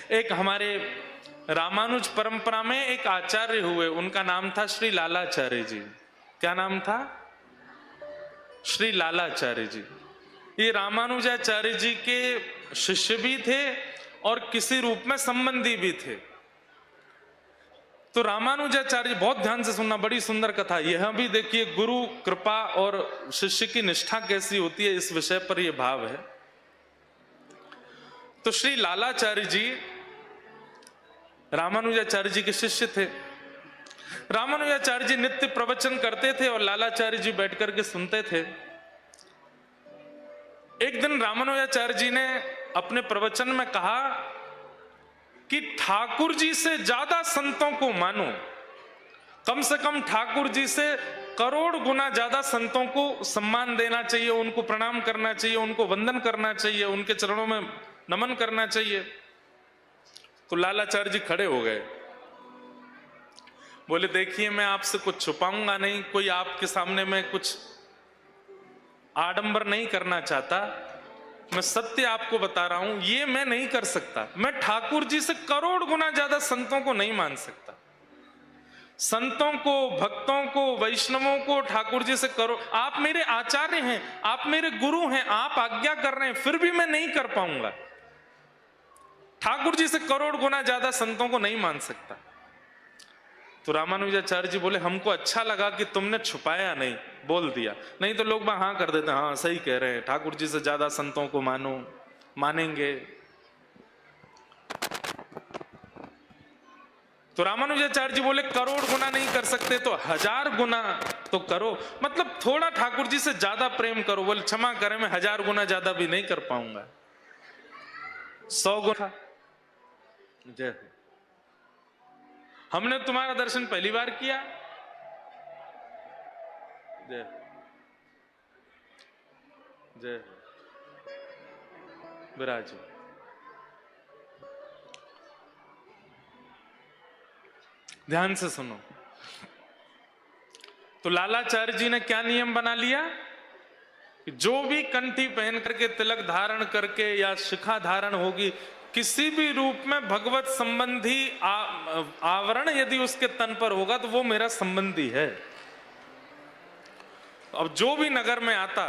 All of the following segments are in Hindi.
एक हमारे रामानुज परंपरा में एक आचार्य हुए, उनका नाम था श्री लालाचार्य जी। क्या नाम था? श्री लालाचार्य जी। ये रामानुजाचार्य जी के शिष्य भी थे और किसी रूप में संबंधी भी थे। तो रामानुजाचार्य, बहुत ध्यान से सुनना, बड़ी सुंदर कथा। यह भी देखिए गुरु कृपा और शिष्य की निष्ठा कैसी होती है, इस विषय पर यह भाव है। तो श्री लालाचार्य जी रामानुजाचार्य जी के शिष्य थे। रामानुजाचार्य जी नित्य प्रवचन करते थे और लालाचार्य जी बैठ करके सुनते थे। एक दिन रामानुजाचार्य जी ने अपने प्रवचन में कहा कि ठाकुर जी से ज्यादा संतों को मानो, कम से कम ठाकुर जी से करोड़ गुना ज्यादा संतों को सम्मान देना चाहिए, उनको प्रणाम करना चाहिए, उनको वंदन करना चाहिए, उनके चरणों में नमन करना चाहिए। तो लालाचार्य जी खड़े हो गए, बोले देखिए मैं आपसे कुछ छुपाऊंगा नहीं, कोई आपके सामने में कुछ आडंबर नहीं करना चाहता, मैं सत्य आपको बता रहा हूं, ये मैं नहीं कर सकता। मैं ठाकुर जी से करोड़ गुना ज्यादा संतों को नहीं मान सकता। संतों को, भक्तों को, वैष्णवों को ठाकुर जी से करो, आप मेरे आचार्य हैं, आप मेरे गुरु हैं, आप आज्ञा कर रहे हैं, फिर भी मैं नहीं कर पाऊंगा। ठाकुर जी से करोड़ गुना ज्यादा संतों को नहीं मान सकता। तो रामानुजाचार्य जी बोले हमको अच्छा लगा कि तुमने छुपाया नहीं, बोल दिया, नहीं तो लोग हाँ कर देते, हाँ सही कह रहे हैं, ठाकुर जी से ज्यादा संतों को मानो, मानेंगे। तो रामानुजाचार्य जी बोले करोड़ गुना नहीं कर सकते तो 1000 गुना तो करो, मतलब थोड़ा ठाकुर जी से ज्यादा प्रेम करो। बोले क्षमा करें, मैं 1000 गुना ज्यादा भी नहीं कर पाऊंगा, 100 गुना। जय हो। हमने तुम्हारा दर्शन पहली बार किया। जय जय विराज। ध्यान से सुनो। तो लालाचार्य जी ने क्या नियम बना लिया, जो भी कंठी पहन करके, तिलक धारण करके या शिखा धारण होगी, किसी भी रूप में भगवत संबंधी आवरण यदि उसके तन पर होगा तो वो मेरा संबंधी है। अब जो भी नगर में आता,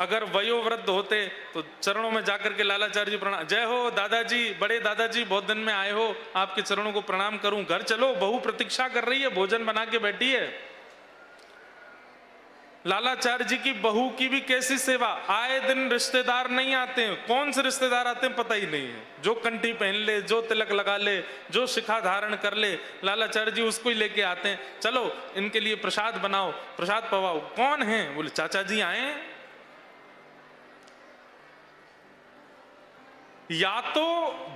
अगर वयोवृद्ध होते तो चरणों में जाकर के लालाचार्य जी प्रणाम, जय हो दादाजी, बड़े दादाजी बहुत दिन में आए हो, आपके चरणों को प्रणाम करूं, घर चलो, बहू प्रतीक्षा कर रही है, भोजन बना के बैठी है। लालाचार्य जी की बहू की भी कैसी सेवा, आए दिन रिश्तेदार नहीं आते हैं, कौन से रिश्तेदार आते हैं पता ही नहीं है, जो कंठी पहन ले, जो तिलक लगा ले, जो शिखा धारण कर ले, लालाचार्य जी उसको ही लेके आते हैं, चलो इनके लिए प्रसाद बनाओ, प्रसाद पवाओ। कौन है? बोले चाचा जी आए। या तो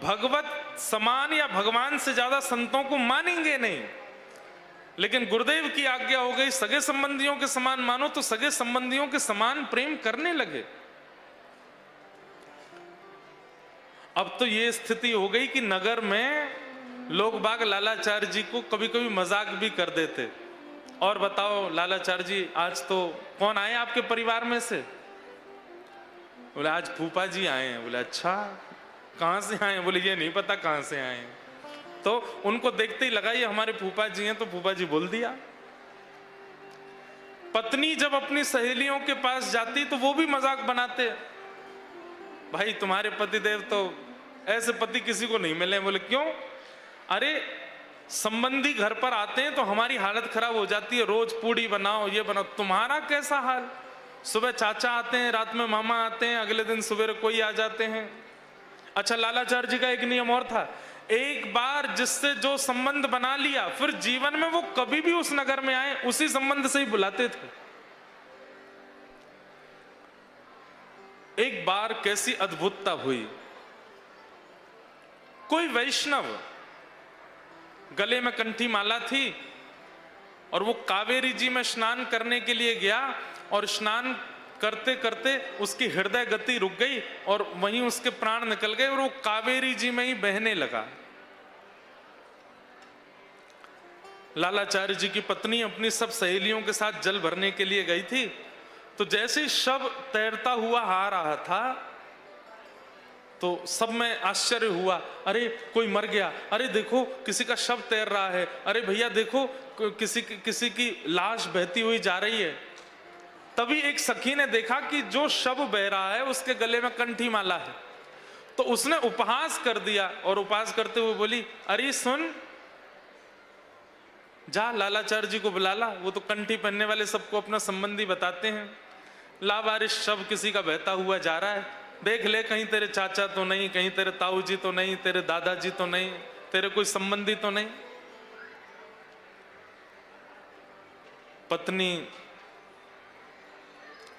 भगवत समान या भगवान से ज्यादा संतों को मानेंगे नहीं, लेकिन गुरुदेव की आज्ञा हो गई सगे संबंधियों के समान मानो, तो सगे संबंधियों के समान प्रेम करने लगे। अब तो ये स्थिति हो गई कि नगर में लोग बाग लालाचार्य जी को कभी कभी मजाक भी कर देते, और बताओ लालाचार्य जी आज तो कौन आए आपके परिवार में से? बोले आज फूफा जी आए हैं। बोले अच्छा, कहां से आए? बोले ये नहीं पता कहां से आए हैं। तो उनको देखते ही लगा ये हमारे फूफा जी हैं, तो फूफा जी बोल दिया। पत्नी जब अपनी सहेलियों के पास जाती तो वो भी मजाक बनाते, भाई तुम्हारे पतिदेव तो ऐसे पति किसी को नहीं मिले। बोले क्यों? अरे संबंधी घर पर आते हैं तो हमारी हालत खराब हो जाती है, रोज पूड़ी बनाओ, ये बनाओ, तुम्हारा कैसा हाल? सुबह चाचा आते हैं, रात में मामा आते हैं, अगले दिन सुबह कोई आ जाते हैं। अच्छा, लालाचार्य जी का एक नियम और था, एक बार जिससे जो संबंध बना लिया, फिर जीवन में वो कभी भी उस नगर में आए उसी संबंध से ही बुलाते थे। एक बार कैसी अद्भुतता हुई, कोई वैष्णव गले में कंठी माला थी और वो कावेरी जी में स्नान करने के लिए गया, और स्नान करते करते उसकी हृदय गति रुक गई और वहीं उसके प्राण निकल गए और वो कावेरी जी में ही बहने लगा। लालाचार्य जी की पत्नी अपनी सब सहेलियों के साथ जल भरने के लिए गई थी, तो जैसे ही शव तैरता हुआ आ रहा था, तो सब में आश्चर्य हुआ, अरे कोई मर गया, अरे देखो किसी का शव तैर रहा है, अरे भैया देखो किसी की लाश बहती हुई जा रही है। तभी एक सखी ने देखा कि जो शव बह रहा है उसके गले में कंठी माला है, तो उसने उपहास कर दिया और उपहास करते हुए बोली, अरे सुन, जा लालाचार्य जी को बुला ला, वो तो कंठी पहनने वाले सबको अपना संबंधी बताते हैं। लावारिस शव किसी का बहता हुआ जा रहा है, देख ले कहीं तेरे चाचा तो नहीं, कहीं तेरे ताऊ जी तो नहीं, तेरे दादाजी तो नहीं, तेरे कोई संबंधी तो नहीं। पत्नी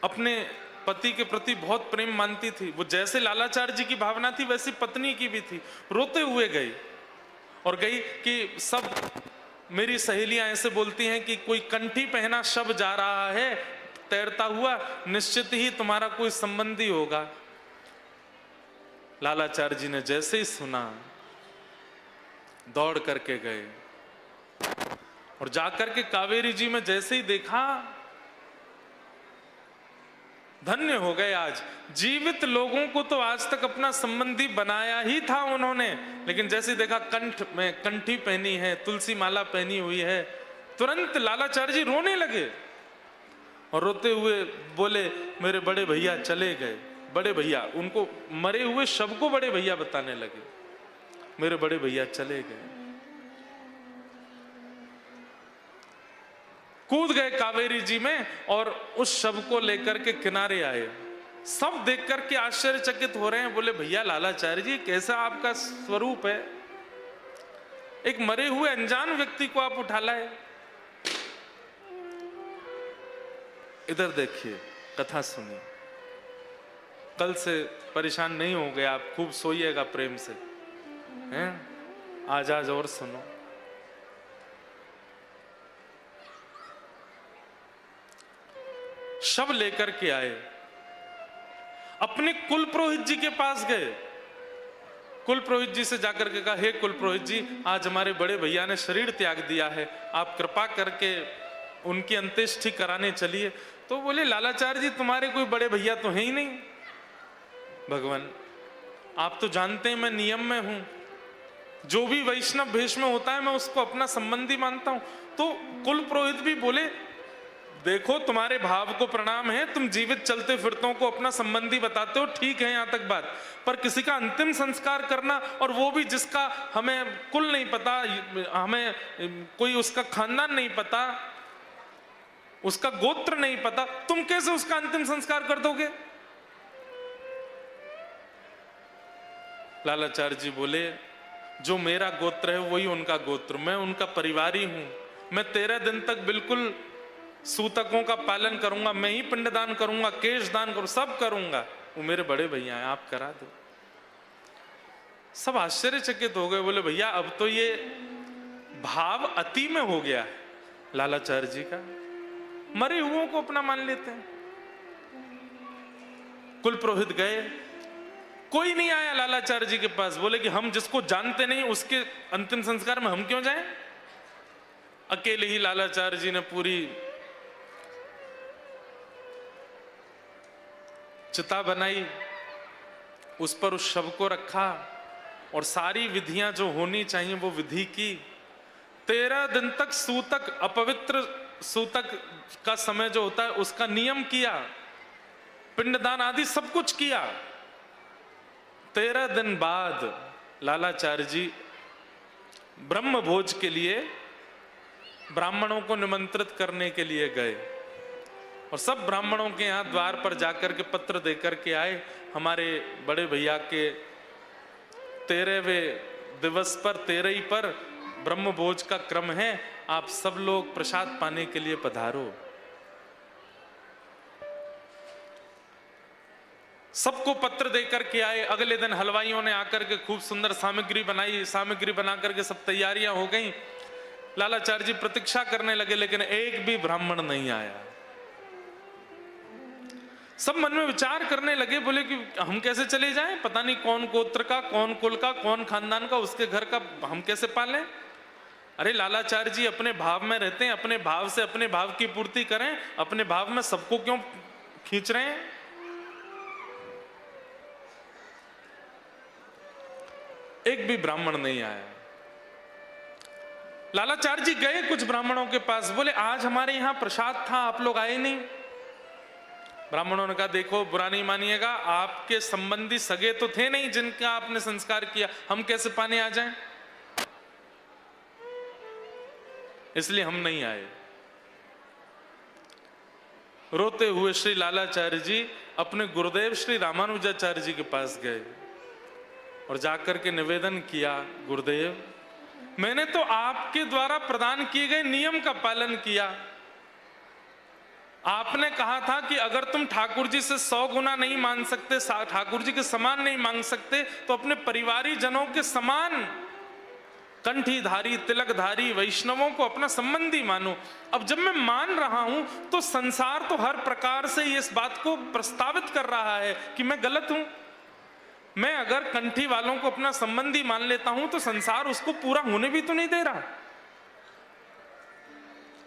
अपने पति के प्रति बहुत प्रेम मानती थी, वो जैसे लालाचार्य जी की भावना थी वैसी पत्नी की भी थी। रोते हुए गई और गई कि सब मेरी सहेलियां ऐसे बोलती हैं कि कोई कंठी पहना शव जा रहा है तैरता हुआ, निश्चित ही तुम्हारा कोई संबंधी होगा। लालाचार्य जी ने जैसे ही सुना दौड़ करके गए और जाकर के कावेरी जी में जैसे ही देखा, धन्य हो गए। आज जीवित लोगों को तो आज तक अपना संबंधी बनाया ही था उन्होंने, लेकिन जैसे देखा कंठ में कंठी पहनी है, तुलसी माला पहनी हुई है, तुरंत लालाचार्य जी रोने लगे और रोते हुए बोले, मेरे बड़े भैया चले गए। बड़े भैया, उनको मरे हुए शव को बड़े भैया बताने लगे, मेरे बड़े भैया चले गए। कूद गए कावेरी जी में और उस शव को लेकर के किनारे आए। सब देख करके आश्चर्यचकित हो रहे हैं, बोले भैया लालाचार्य जी कैसा आपका स्वरूप है, एक मरे हुए अनजान व्यक्ति को आप उठा लाए। इधर देखिए, कथा सुनिए, कल से परेशान नहीं हो गए आप, खूब सोइएगा प्रेम से, हैं? आज आज और सुनो। शव लेकर के आए, अपने कुल पुरोहित जी के पास गए। कुल पुरोहित जी से जाकर के कहा, हे कुल पुरोहित जी, आज हमारे बड़े भैया ने शरीर त्याग दिया है, आप कृपा करके उनकी अंत्येष्टि कराने चलिए। तो बोले, लालाचार्य जी तुम्हारे कोई बड़े भैया तो है ही नहीं। भगवान, आप तो जानते हैं मैं नियम में हूं, जो भी वैष्णव भेष में होता है मैं उसको अपना संबंधी मानता हूं। तो कुल पुरोहित भी बोले, देखो तुम्हारे भाव को प्रणाम है, तुम जीवित चलते फिरतों को अपना संबंधी बताते हो, ठीक है यहां तक बात, पर किसी का अंतिम संस्कार करना, और वो भी जिसका हमें कुल नहीं पता, हमें कोई उसका खानदान नहीं पता, उसका गोत्र नहीं पता, तुम कैसे उसका अंतिम संस्कार कर दोगे? लालाचार्य जी बोले, जो मेरा गोत्र है वही उनका गोत्र, मैं उनका परिवारी हूं, मैं 13 दिन तक बिल्कुल सूतकों का पालन करूंगा, मैं ही पिंडदान करूंगा, केश दान करूं, सब करूंगा, वो मेरे बड़े भैया हैं, आप करा दो। सब आश्चर्यचकित हो गए, बोले भैया अब तो ये भाव अति में हो गया है लालाचार्य जी का, मरे हुओं को अपना मान लेते हैं। कुल पुरोहित गए, कोई नहीं आया लालाचार्य जी के पास। बोले कि हम जिसको जानते नहीं उसके अंतिम संस्कार में हम क्यों जाएं? अकेले ही लालाचार्य जी ने पूरी चिता बनाई, उस पर उस शव को रखा और सारी विधियां जो होनी चाहिए वो विधि की। 13 दिन तक सूतक, अपवित्र सूतक का समय जो होता है उसका नियम किया, पिंडदान आदि सब कुछ किया। 13 दिन बाद लालाचार्य जी ब्रह्म भोज के लिए ब्राह्मणों को निमंत्रित करने के लिए गए और सब ब्राह्मणों के यहाँ द्वार पर जाकर के पत्र देकर के आए, हमारे बड़े भैया के 13वें दिवस पर, 13 पर ब्रह्म भोज का क्रम है, आप सब लोग प्रसाद पाने के लिए पधारो। सबको पत्र देकर के आए। अगले दिन हलवाइयों ने आकर के खूब सुंदर सामग्री बनाई, सामग्री बना करके सब तैयारियां हो गई। लालाचार्य जी प्रतीक्षा करने लगे, लेकिन एक भी ब्राह्मण नहीं आया। सब मन में विचार करने लगे, बोले कि हम कैसे चले जाएं, पता नहीं कौन गोत्र का, कौन कुल का, कौन खानदान का, उसके घर का हम कैसे पालें। अरे लालाचार्य जी अपने भाव में रहते हैं, अपने भाव से अपने भाव की पूर्ति करें, अपने भाव में सबको क्यों खींच रहे हैं। एक भी ब्राह्मण नहीं आया। लालाचार्य जी गए कुछ ब्राह्मणों के पास, बोले आज हमारे यहां प्रसाद था, आप लोग आए नहीं। ब्राह्मणों ने कहा देखो बुरा नहीं मानिएगा, आपके संबंधी सगे तो थे नहीं जिनका आपने संस्कार किया, हम कैसे पाने आ जाएं, इसलिए हम नहीं आए। रोते हुए श्री लालाचार्य जी अपने गुरुदेव श्री रामानुजाचार्य जी के पास गए और जाकर के निवेदन किया, गुरुदेव मैंने तो आपके द्वारा प्रदान किए गए नियम का पालन किया। आपने कहा था कि अगर तुम ठाकुर जी से 100 गुना नहीं मांग सकते, ठाकुर जी के समान नहीं मांग सकते, तो अपने परिवारी जनों के समान कंठीधारी तिलकधारी वैष्णवों को अपना संबंधी मानो। अब जब मैं मान रहा हूं तो संसार तो हर प्रकार से इस बात को प्रस्तावित कर रहा है कि मैं गलत हूं। मैं अगर कंठी वालों को अपना संबंधी मान लेता हूं तो संसार उसको पूरा होने भी तो नहीं दे रहा।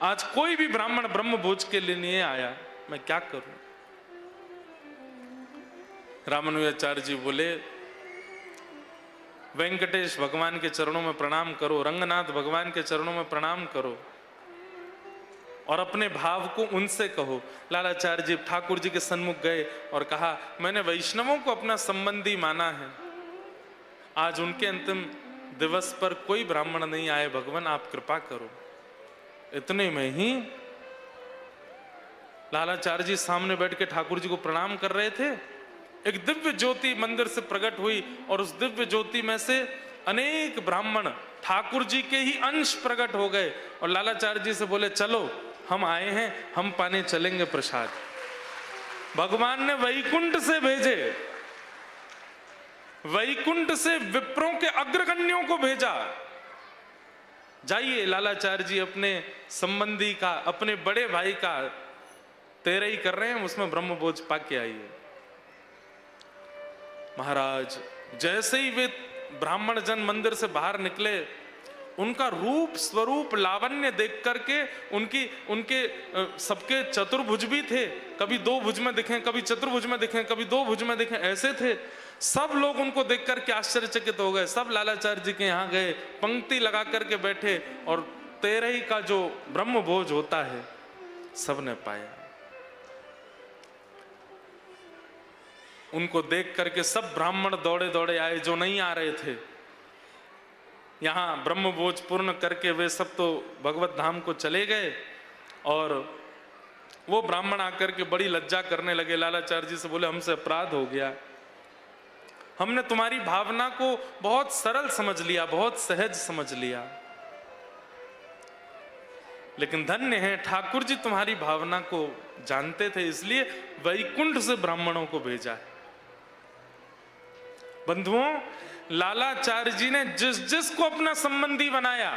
आज कोई भी ब्राह्मण ब्रह्म भोज के लिए नहीं आया, मैं क्या करूं। रामानुजाचार्य जी बोले वेंकटेश भगवान के चरणों में प्रणाम करो, रंगनाथ भगवान के चरणों में प्रणाम करो और अपने भाव को उनसे कहो। लालाचार्य जी ठाकुर जी के सन्मुख गए और कहा मैंने वैष्णवों को अपना संबंधी माना है, आज उनके अंतिम दिवस पर कोई ब्राह्मण नहीं आए, भगवान आप कृपा करो। इतने में ही लालाचार्य जी सामने बैठ के ठाकुर जी को प्रणाम कर रहे थे, एक दिव्य ज्योति मंदिर से प्रकट हुई और उस दिव्य ज्योति में से अनेक ब्राह्मण ठाकुर जी के ही अंश प्रकट हो गए और लालाचार्य जी से बोले चलो हम आए हैं, हम पाने चलेंगे प्रसाद। भगवान ने वैकुंठ से भेजे, वैकुंठ से विप्रों के अग्रगण्यों को भेजा, जाइए लालाचार्य जी अपने संबंधी का, अपने बड़े भाई का तेरही कर रहे हैं, उसमें ब्रह्म भोज पाके आइए। महाराज जैसे ही वे ब्राह्मण जन मंदिर से बाहर निकले, उनका रूप स्वरूप लावण्य देख करके उनके सबके चतुर्भुज भी थे, कभी 2 भुज में दिखे, कभी चतुर्भुज में दिखे, कभी 2 भुज में दिखे, ऐसे थे। सब लोग उनको देख करके आश्चर्यचकित हो गए। सब लालाचार्य जी के यहाँ गए, पंक्ति लगा करके बैठे और तेरही का जो ब्रह्म भोज होता है सबने पाया। उनको देख करके सब ब्राह्मण दौड़े दौड़े आए जो नहीं आ रहे थे। यहां ब्रह्म भोज पूर्ण करके वे सब तो भगवत धाम को चले गए और वो ब्राह्मण आकर के बड़ी लज्जा करने लगे। लालाचार्य जी से बोले हमसे अपराध हो गया, हमने तुम्हारी भावना को बहुत सरल समझ लिया, बहुत सहज समझ लिया, लेकिन धन्य है ठाकुर जी तुम्हारी भावना को जानते थे, इसलिए वैकुंठ से ब्राह्मणों को भेजा है। बंधुओं, लालाचार्य जी ने जिस जिस को अपना संबंधी बनाया,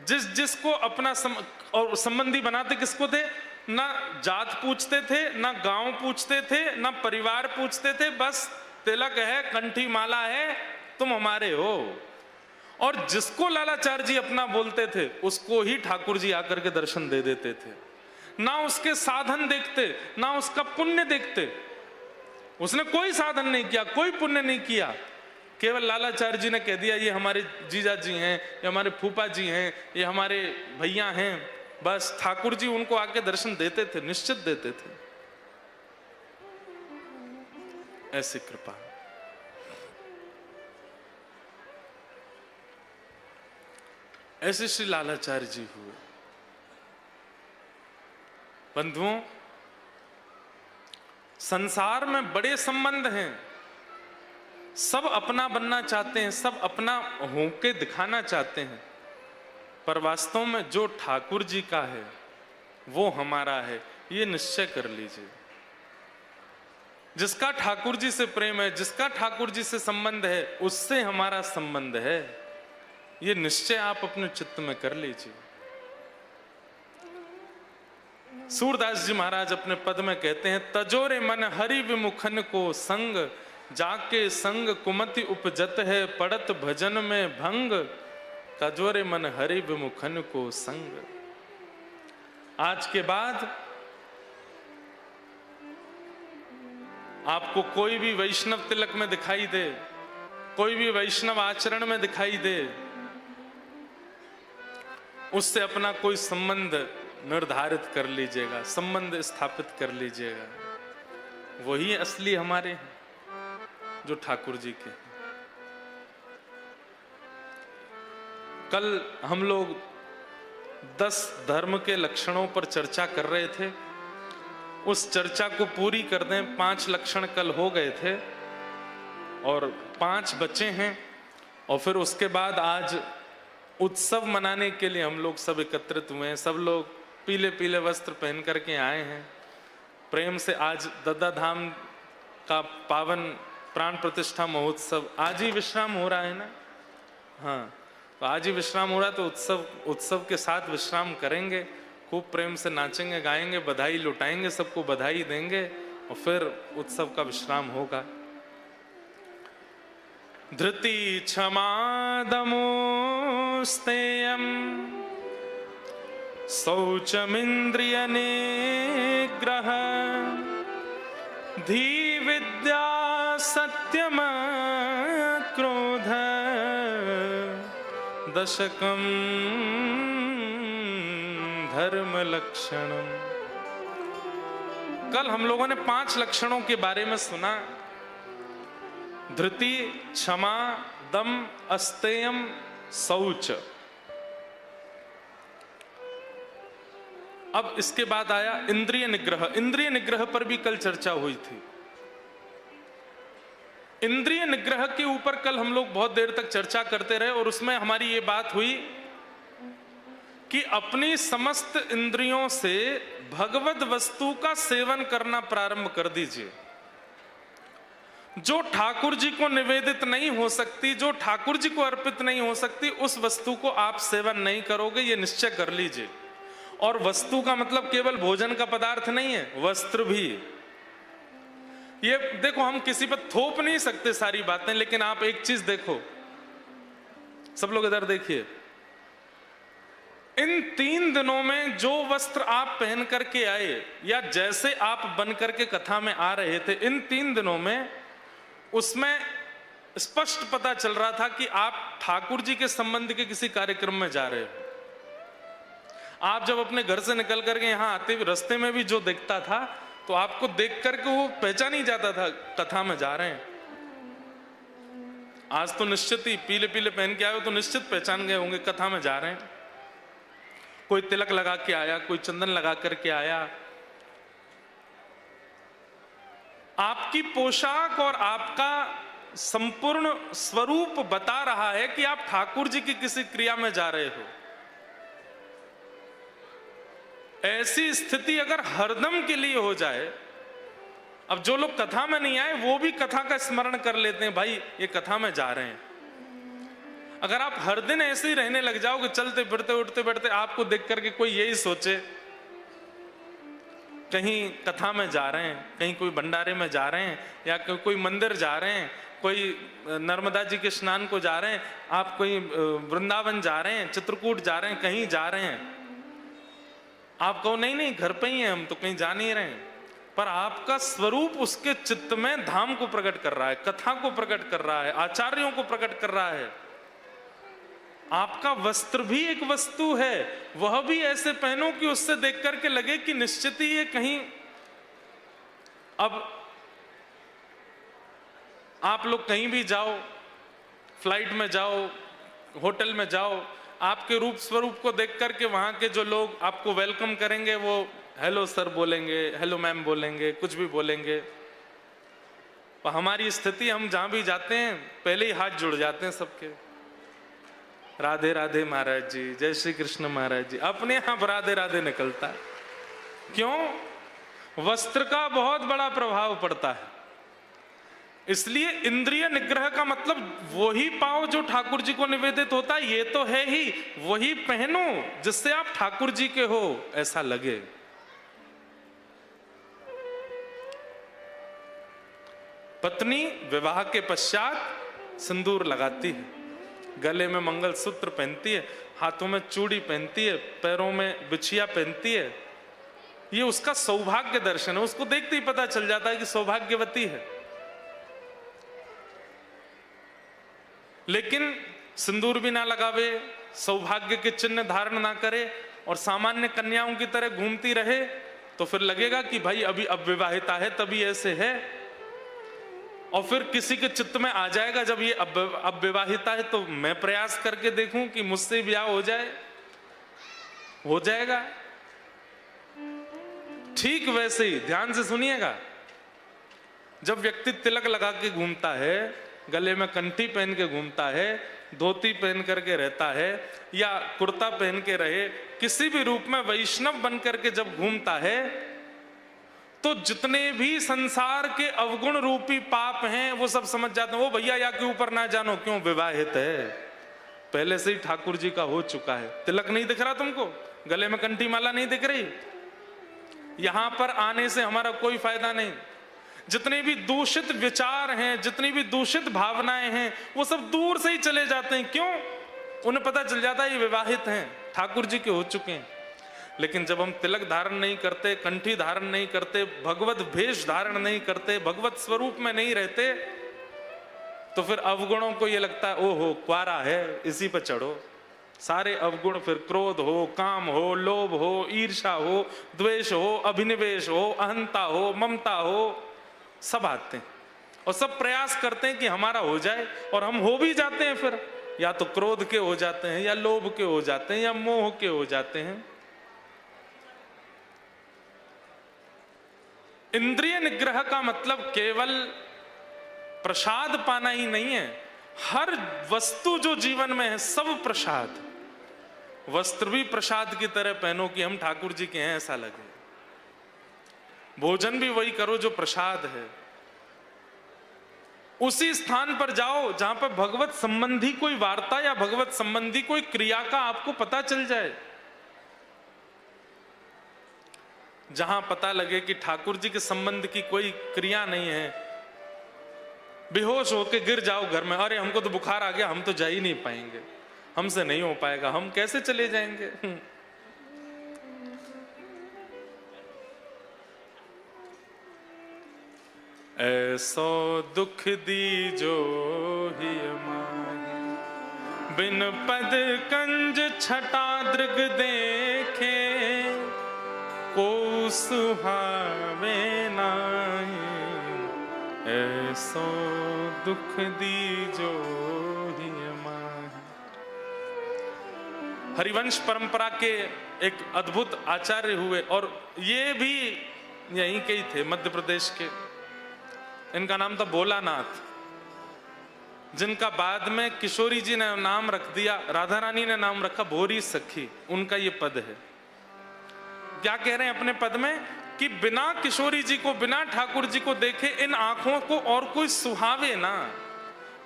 जिस जिस को अपना और संबंधी बनाते किसको थे? ना जात पूछते थे, ना गांव पूछते थे, ना परिवार पूछते थे, बस तिलक है, कंठी माला है, तुम हमारे हो। और जिसको लालाचार्य जी अपना बोलते थे उसको ही ठाकुर जी आकर के दर्शन दे देते थे। ना उसके साधन देखते, ना उसका पुण्य देखते। उसने कोई साधन नहीं किया, कोई पुण्य नहीं किया, केवल लालाचार्य जी ने कह दिया ये हमारे जीजा जी हैं, ये हमारे फूफा जी हैं, ये हमारे भैया हैं, बस ठाकुर जी उनको आके दर्शन देते थे, निश्चित देते थे। ऐसी कृपा। ऐसे श्री लालाचार्य जी हुए। बंधुओं, संसार में बड़े संबंध हैं, सब अपना बनना चाहते हैं, सब अपना होके दिखाना चाहते हैं, पर वास्तव में जो ठाकुर जी का है वो हमारा है, ये निश्चय कर लीजिए। जिसका ठाकुर जी से प्रेम है, जिसका ठाकुर जी से संबंध है, उससे हमारा संबंध है, ये निश्चय आप अपने चित्त में कर लीजिए। सूरदास जी महाराज अपने पद में कहते हैं, तजोरे मन हरि विमुखन को संग, जाके संग कुमति उपजत है, पड़त भजन में भंग, तजोरे मन हरि विमुखन को संग। आज के बाद आपको कोई भी वैष्णव तिलक में दिखाई दे, कोई भी वैष्णव आचरण में दिखाई दे, उससे अपना कोई संबंध निर्धारित कर लीजिएगा, संबंध स्थापित कर लीजिएगा। वही असली हमारे हैं, जो ठाकुर जी के। कल हम लोग 10 धर्म के लक्षणों पर चर्चा कर रहे थे। उस चर्चा को पूरी कर दें, 5 लक्षण कल हो गए थे और 5 बचे हैं। और फिर उसके बाद आज उत्सव मनाने के लिए हम लोग सब एकत्रित हुए हैं। सब लोग पीले पीले वस्त्र पहन करके आए हैं प्रेम से। आज दद्दा धाम का पावन प्राण प्रतिष्ठा महोत्सव आज ही विश्राम हो रहा है ना। हाँ, तो आज ही विश्राम हो रहा है, तो उत्सव के साथ विश्राम करेंगे, खूब प्रेम से नाचेंगे गाएंगे, बधाई लुटाएंगे, सबको बधाई देंगे और फिर उत्सव का विश्राम होगा। धृति क्षमा दमोस्तेयम शौचमिंद्रिय निग्रह धी विद्या सत्यम क्रोध दशकम धर्म लक्षणम। कल हम लोगों ने 5 लक्षणों के बारे में सुना। धृति, क्षमा, दम, अस्तेयम, शौच। अब इसके बाद आया इंद्रिय निग्रह। इंद्रिय निग्रह पर भी कल चर्चा हुई थी। इंद्रिय निग्रह के ऊपर कल हम लोग बहुत देर तक चर्चा करते रहे और उसमें हमारी ये बात हुई कि अपनी समस्त इंद्रियों से भगवत वस्तु का सेवन करना प्रारंभ कर दीजिए। जो ठाकुर जी को निवेदित नहीं हो सकती, जो ठाकुर जी को अर्पित नहीं हो सकती, उस वस्तु को आप सेवन नहीं करोगे, ये निश्चय कर लीजिए। और वस्तु का मतलब केवल भोजन का पदार्थ नहीं है, वस्त्र भी। ये देखो, हम किसी पर थोप नहीं सकते सारी बातें, लेकिन आप एक चीज देखो, सब लोग इधर देखिए, इन 3 दिनों में जो वस्त्र आप पहन करके आए या जैसे आप बन करके कथा में आ रहे थे, इन 3 दिनों में उसमें स्पष्ट पता चल रहा था कि आप ठाकुर जी के संबंध के किसी कार्यक्रम में जा रहे हो। आप जब अपने घर से निकल करके यहां आते हुए रास्ते में भी जो दिखता था, तो आपको देख करके वो पहचान ही जाता था कथा में जा रहे हैं। आज तो निश्चित ही पीले पीले पहन के आए हो तो निश्चित पहचान गए होंगे कथा में जा रहे हैं। कोई तिलक लगा के आया, कोई चंदन लगा करके आया। आपकी पोशाक और आपका संपूर्ण स्वरूप बता रहा है कि आप ठाकुर जी की किसी क्रिया में जा रहे हो। ऐसी स्थिति अगर हरदम के लिए हो जाए, अब जो लोग कथा में नहीं आए वो भी कथा का स्मरण कर लेते हैं, भाई ये कथा में जा रहे हैं। अगर आप हर दिन ऐसे ही रहने लग जाओगे, चलते फिरते उठते बैठते, आपको देख करके कोई यही सोचे कहीं कथा में जा रहे हैं, कहीं कोई भंडारे में जा रहे हैं, या कोई मंदिर जा रहे हैं, कोई नर्मदा जी के स्नान को जा रहे हैं, आप कोई वृंदावन जा रहे हैं, चित्रकूट जा रहे हैं, कहीं जा रहे हैं, आप कहो नहीं नहीं घर पे ही हैं, हम तो कहीं जा नहीं रहे हैं, पर आपका स्वरूप उसके चित्त में धाम को प्रकट कर रहा है, कथा को प्रकट कर रहा है, आचार्यों को प्रकट कर रहा है। आपका वस्त्र भी एक वस्तु है, वह भी ऐसे पहनो कि उससे देख करके लगे कि निश्चित ही ये कहीं। अब आप लोग कहीं भी जाओ, फ्लाइट में जाओ, होटल में जाओ, आपके रूप स्वरूप को देख करके वहां के जो लोग आपको वेलकम करेंगे वो हेलो सर बोलेंगे, हेलो मैम बोलेंगे, कुछ भी बोलेंगे। पर हमारी स्थिति, हम जहां भी जाते हैं पहले ही हाथ जुड़ जाते हैं सबके, राधे राधे महाराज जी, जय श्री कृष्ण महाराज जी, अपने यहां राधे राधे निकलता है। क्यों? वस्त्र का बहुत बड़ा प्रभाव पड़ता है। इसलिए इंद्रिय निग्रह का मतलब वही पाओ जो ठाकुर जी को निवेदित होता है, ये तो है ही, वही पहनो जिससे आप ठाकुर जी के हो ऐसा लगे। पत्नी विवाह के पश्चात सिंदूर लगाती है, गले में मंगलसूत्र पहनती है, हाथों में चूड़ी पहनती है, पैरों में बिछिया पहनती है। ये उसका सौभाग्य दर्शन है, उसको देखते ही पता चल जाता है कि सौभाग्यवती है। लेकिन सिंदूर भी ना लगावे, सौभाग्य के चिन्ह धारण ना करे और सामान्य कन्याओं की तरह घूमती रहे, तो फिर लगेगा कि भाई अभी अविवाहिता है तभी ऐसे है। और फिर किसी के चित्त में आ जाएगा जब ये अविवाहिता है तो मैं प्रयास करके देखूं कि मुझसे ब्याह हो जाए, हो जाएगा। ठीक वैसे ही ध्यान से सुनिएगा, जब व्यक्ति तिलक लगा के घूमता है, गले में कंठी पहन के घूमता है, धोती पहन करके रहता है या कुर्ता पहन के रहे, किसी भी रूप में वैष्णव बन करके जब घूमता है, तो जितने भी संसार के अवगुण रूपी पाप हैं वो सब समझ जाते हैं। वो भैया या के ऊपर ना जानो, क्यों, विवाहित है, पहले से ही ठाकुर जी का हो चुका है। तिलक नहीं दिख रहा तुमको, गले में कंठी माला नहीं दिख रही, यहां पर आने से हमारा कोई फायदा नहीं। जितने भी दूषित विचार हैं, जितनी भी दूषित भावनाएं हैं, वो सब दूर से ही चले जाते हैं। क्यों? उन्हें पता चल जाता है ये विवाहित हैं, ठाकुर जी के हो चुके हैं। लेकिन जब हम तिलक धारण नहीं करते, कंठी धारण नहीं करते, भगवत भेष धारण नहीं करते, भगवत स्वरूप में नहीं रहते, तो फिर अवगुणों को ये लगता है ओहो क्वारा है, इसी पर चढ़ो। सारे अवगुण फिर क्रोध हो, काम हो, लोभ हो, ईर्ष्या हो, द्वेष हो, अभिनिवेश हो, अहंता हो, ममता हो, सब आते हैं और सब प्रयास करते हैं कि हमारा हो जाए, और हम हो भी जाते हैं। फिर या तो क्रोध के हो जाते हैं, या लोभ के हो जाते हैं, या मोह के हो जाते हैं। इंद्रिय निग्रह का मतलब केवल प्रसाद पाना ही नहीं है, हर वस्तु जो जीवन में है सब प्रसाद। वस्त्र भी प्रसाद की तरह पहनो कि हम ठाकुर जी के हैं ऐसा लगे, भोजन भी वही करो जो प्रसाद है। उसी स्थान पर जाओ जहां पर भगवत संबंधी कोई वार्ता या भगवत संबंधी कोई क्रिया का आपको पता चल जाए, जहां पता लगे कि ठाकुर जी के संबंध की कोई क्रिया नहीं है। बेहोश होके गिर जाओ घर में, अरे हमको तो बुखार आ गया, हम तो जा ही नहीं पाएंगे, हमसे नहीं हो पाएगा, हम कैसे चले जाएंगे। ऐसो दुख दी जो ही माही, बिन पद कंज छटा दृग देखे, को सुहावे नाही। ऐसो दुख दी जो ही माही। हरिवंश परंपरा के एक अद्भुत आचार्य हुए, और ये भी यहीं के ही थे, मध्य प्रदेश के। इनका नाम था भोलानाथ, जिनका बाद में किशोरी जी ने नाम रख दिया, राधा रानी ने नाम रखा भोरी सखी। उनका ये पद है। क्या कह रहे हैं अपने पद में कि बिना किशोरी जी को, बिना ठाकुर जी को देखे इन आंखों को और कोई सुहावे ना,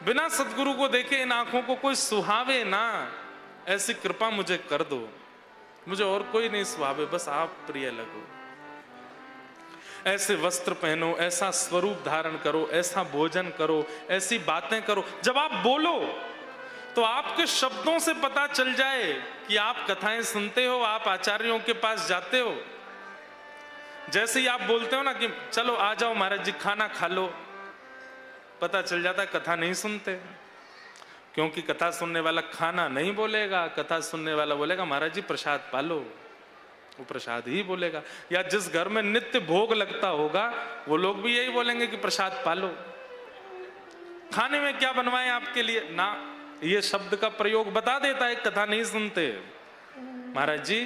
बिना सदगुरु को देखे इन आंखों को कोई सुहावे ना, ऐसी कृपा मुझे कर दो, मुझे और कोई नहीं सुहावे, बस आप प्रिय लगो। ऐसे वस्त्र पहनो, ऐसा स्वरूप धारण करो, ऐसा भोजन करो, ऐसी बातें करो। जब आप बोलो तो आपके शब्दों से पता चल जाए कि आप कथाएं सुनते हो, आप आचार्यों के पास जाते हो। जैसे ही आप बोलते हो ना कि चलो आ जाओ महाराज जी खाना खा लो, पता चल जाता है कथा नहीं सुनते। क्योंकि कथा सुनने वाला खाना नहीं बोलेगा, कथा सुनने वाला बोलेगा महाराज जी प्रसाद पालो, वो प्रसाद ही बोलेगा। या जिस घर में नित्य भोग लगता होगा वो लोग भी यही बोलेंगे कि प्रसाद पालो। खाने में क्या बनवाएं आपके लिए ना, ये शब्द का प्रयोग बता देता है कथा नहीं सुनते। महाराज जी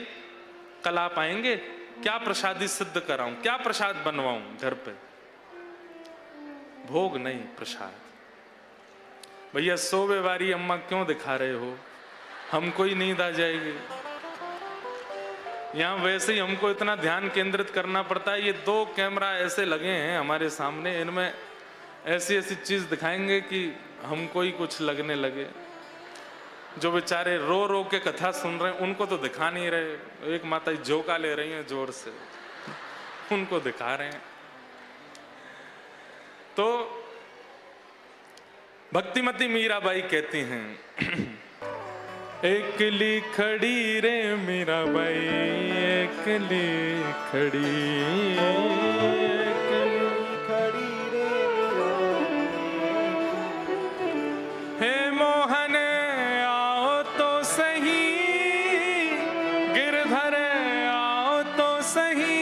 कल आप आएंगे, क्या प्रसादी सिद्ध कराऊं, क्या प्रसाद बनवाऊं घर पे। भोग नहीं, प्रसाद। भैया सोवे वारी अम्मा क्यों दिखा रहे हो, हमको ही नींद आ जाएगी। यहाँ वैसे ही हमको इतना ध्यान केंद्रित करना पड़ता है। ये 2 कैमरा ऐसे लगे हैं हमारे सामने, इनमें ऐसी ऐसी चीज दिखाएंगे कि हमको ही कुछ लगने लगे। जो बेचारे रो रो के कथा सुन रहे हैं उनको तो दिखा नहीं रहे, एक माता झोंका ले रही हैं जोर से, उनको दिखा रहे हैं। तो भक्तिमती मीराबाई कहती हैं एकली खड़ी रे मीराबाई, एकली खड़ी, एकली खड़ी रे मीराबाई, हे मोह सही, गिरधर आओ तो सही,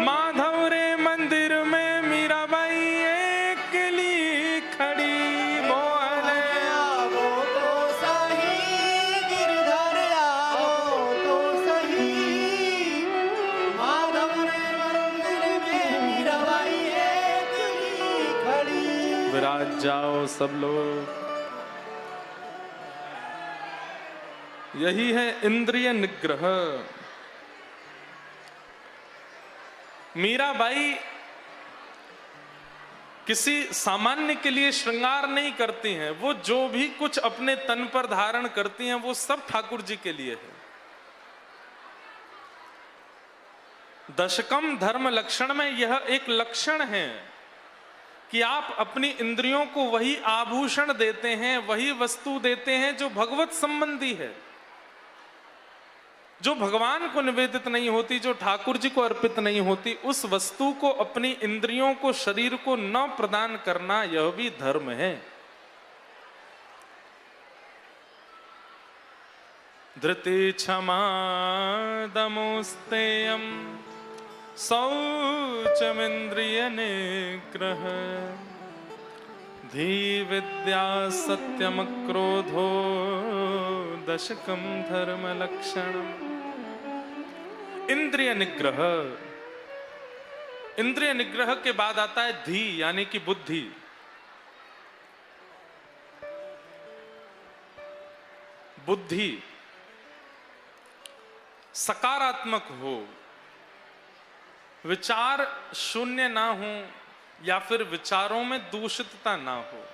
माधव रे मंदिर में मीराबाई अकेली खड़ी। बोले आओ तो सही, गिरधर आओ तो सही, माधव रे मंदिर में मीराबाई अकेली खड़ी। विराज जाओ सब लोग। यही है इंद्रिय निग्रह। मीराबाई किसी सामान्य के लिए श्रृंगार नहीं करती हैं, वो जो भी कुछ अपने तन पर धारण करती हैं वो सब ठाकुर जी के लिए है। दशकम धर्म लक्षण में यह एक लक्षण है कि आप अपनी इंद्रियों को वही आभूषण देते हैं, वही वस्तु देते हैं जो भगवत संबंधी है, जो भगवान को निवेदित नहीं होती, जो ठाकुर जी को अर्पित नहीं होती, उस वस्तु को, अपनी इंद्रियों को, शरीर को न प्रदान करना, यह भी धर्म है। धृति क्षमा दमोस्तेयम शौचमिंद्रिय निग्रह, धी विद्या सत्यम क्रोधो दशकम धर्म लक्षणम। इंद्रिय निग्रह, इंद्रिय निग्रह के बाद आता है धी यानी कि बुद्धि। बुद्धि सकारात्मक हो, विचार शून्य ना हो या फिर विचारों में दूषितता ना हो।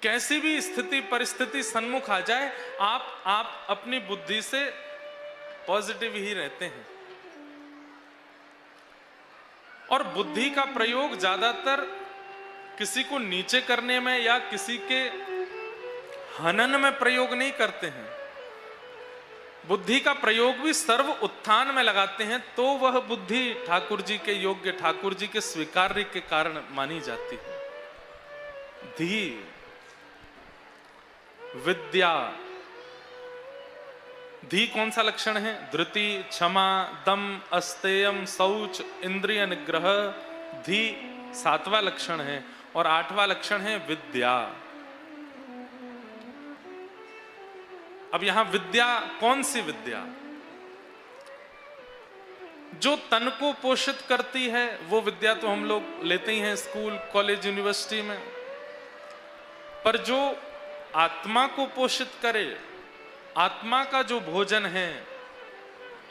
कैसी भी स्थिति परिस्थिति सन्मुख आ जाए, आप अपनी बुद्धि से पॉजिटिव ही रहते हैं। और बुद्धि का प्रयोग ज्यादातर किसी को नीचे करने में या किसी के हनन में प्रयोग नहीं करते हैं। बुद्धि का प्रयोग भी सर्व उत्थान में लगाते हैं, तो वह बुद्धि ठाकुर जी के योग्य, ठाकुर जी के स्वीकार्य के कारण मानी जाती है। धी, विद्या। धी कौन सा लक्षण है? धृति, क्षमा, दम, अस्तेयम, शौच, इंद्रिय निग्रह। धी 7वां लक्षण है और 8वां लक्षण है विद्या। अब यहां विद्या कौन सी विद्या? जो तन को पोषित करती है वो विद्या तो हम लोग लेते ही हैं स्कूल, कॉलेज, यूनिवर्सिटी में। पर जो आत्मा को पोषित करे, आत्मा का जो भोजन है,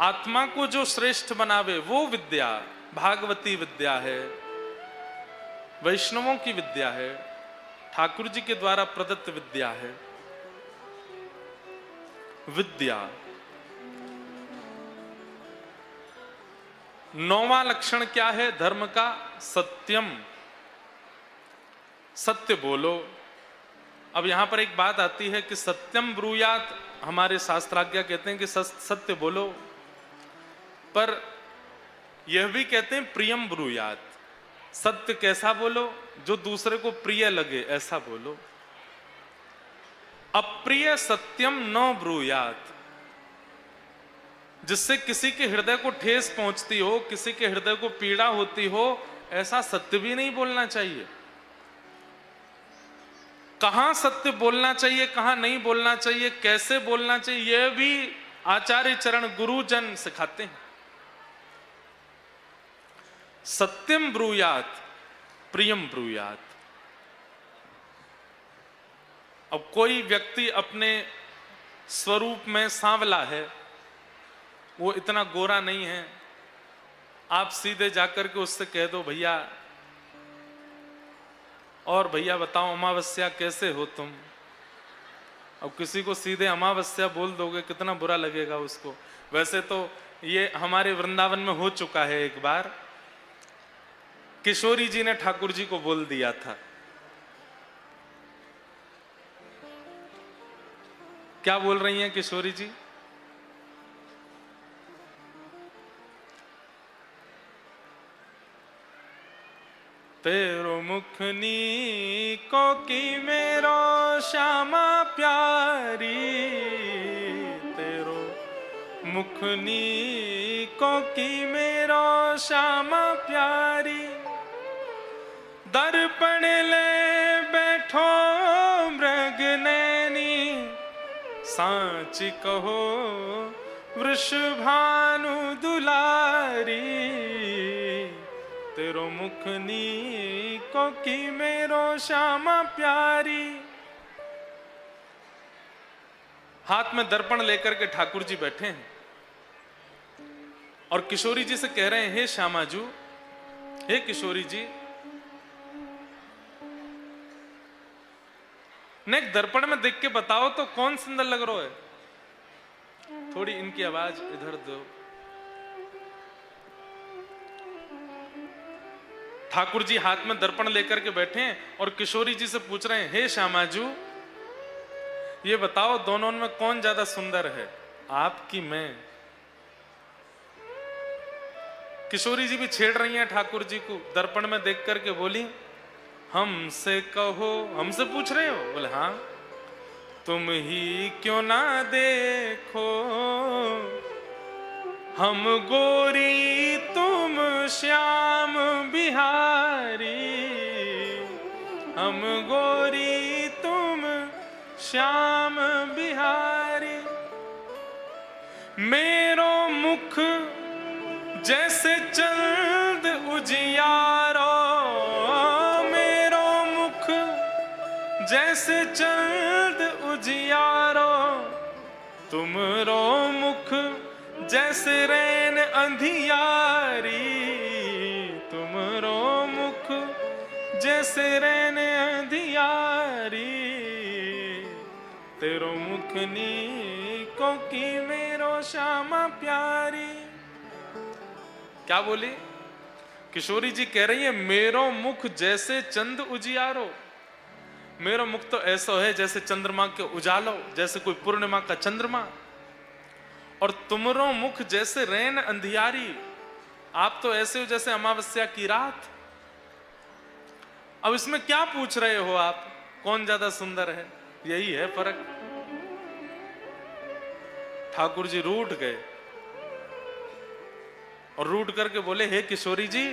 आत्मा को जो श्रेष्ठ बनावे, वो विद्या भागवती विद्या है, वैष्णवों की विद्या है, ठाकुर जी के द्वारा प्रदत्त विद्या है। विद्या। 9वां लक्षण क्या है धर्म का? सत्यम, सत्य बोलो। अब यहां पर एक बात आती है कि सत्यम ब्रूयात, हमारे शास्त्राज्ञा कहते हैं कि सत्य बोलो, पर यह भी कहते हैं प्रियम ब्रूयात। सत्य कैसा बोलो? जो दूसरे को प्रिय लगे ऐसा बोलो। अप्रिय सत्यम न ब्रूयात, जिससे किसी के हृदय को ठेस पहुंचती हो, किसी के हृदय को पीड़ा होती हो, ऐसा सत्य भी नहीं बोलना चाहिए। कहां सत्य बोलना चाहिए, कहां नहीं बोलना चाहिए, कैसे बोलना चाहिए, यह भी आचार्य चरण गुरुजन सिखाते हैं। सत्यम ब्रूयात, प्रियम ब्रूयात। अब कोई व्यक्ति अपने स्वरूप में सांवला है, वो इतना गोरा नहीं है, आप सीधे जाकर के उससे कह दो भैया, और भैया बताओ अमावस्या कैसे हो तुम। अब किसी को सीधे अमावस्या बोल दोगे, कितना बुरा लगेगा उसको। वैसे तो ये हमारे वृंदावन में हो चुका है एक बार, किशोरी जी ने ठाकुर जी को बोल दिया था। क्या बोल रही हैं किशोरी जी? तेरो मुखनी को की मेरो श्यामा प्यारी, तेरो मुखनी को की मेरो श्यामा प्यारी। दर्पण ले बैठो मृग नैनी, सांच कहो वृषभानु दुलारी, तेरो मुखनी को की मेरो श्यामा प्यारी। हाथ में दर्पण लेकर के ठाकुर जी बैठे हैं और किशोरी जी से कह रहे हैं, हे श्यामाजू, हे किशोरी जी, ने एक दर्पण में देख के बताओ तो कौन सुंदर लग रहा है। थोड़ी इनकी आवाज इधर दो। ठाकुर जी हाथ में दर्पण लेकर के बैठे हैं और किशोरी जी से पूछ रहे हैं, हे श्यामाजू, ये बताओ दोनों में कौन ज्यादा सुंदर है, आप की मैं। किशोरी जी भी छेड़ रही हैं ठाकुर जी को, दर्पण में देख करके बोली, हमसे कहो, हमसे पूछ रहे हो? बोले हाँ। तुम ही क्यों ना देखो, हम गोरी तुम श्याम बिहारी, हम गोरी तुम श्याम बिहारी। मेरो मुख जैसे चंद उजियारो, मेरो मुख जैसे चंद उजियारो, तुमरो मुख जैसे रैन अंधियारी, तुमरो मुख जैसे रैन अंधियारी, तेरो मुखनी को की मेरो श्यामा प्यारी। क्या बोली? किशोरी जी कह रही है, मेरो मुख जैसे चंद उजियारो, मेरो मुख तो ऐसा है जैसे चंद्रमा के उजालो, जैसे कोई पूर्णिमा का चंद्रमा, और तुमरो मुख जैसे रैन अंधियारी, आप तो ऐसे हो जैसे अमावस्या की रात। अब इसमें क्या पूछ रहे हो आप, कौन ज्यादा सुंदर है? यही है फर्क। ठाकुर जी रूठ गए और रूठ करके बोले, हे किशोरी जी,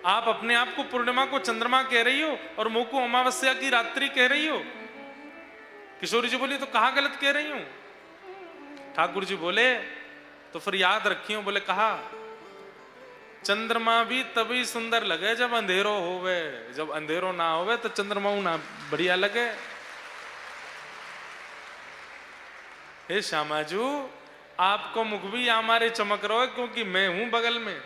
आप अपने आप को पूर्णिमा को चंद्रमा कह रही हो और मुंह को अमावस्या की रात्रि कह रही हो। किशोरी जी बोली, तो कहां गलत कह रही हूं? ठाकुर जी बोले, तो फिर याद रखियो। बोले कहा, चंद्रमा भी तभी सुंदर लगे जब अंधेरो होवे, जब अंधेरो ना होवे तो चंद्रमा ना बढ़िया लगे। हे श्यामाजू, आपको मुख भी हमारे चमक रहा है क्योंकि मैं हूं बगल में।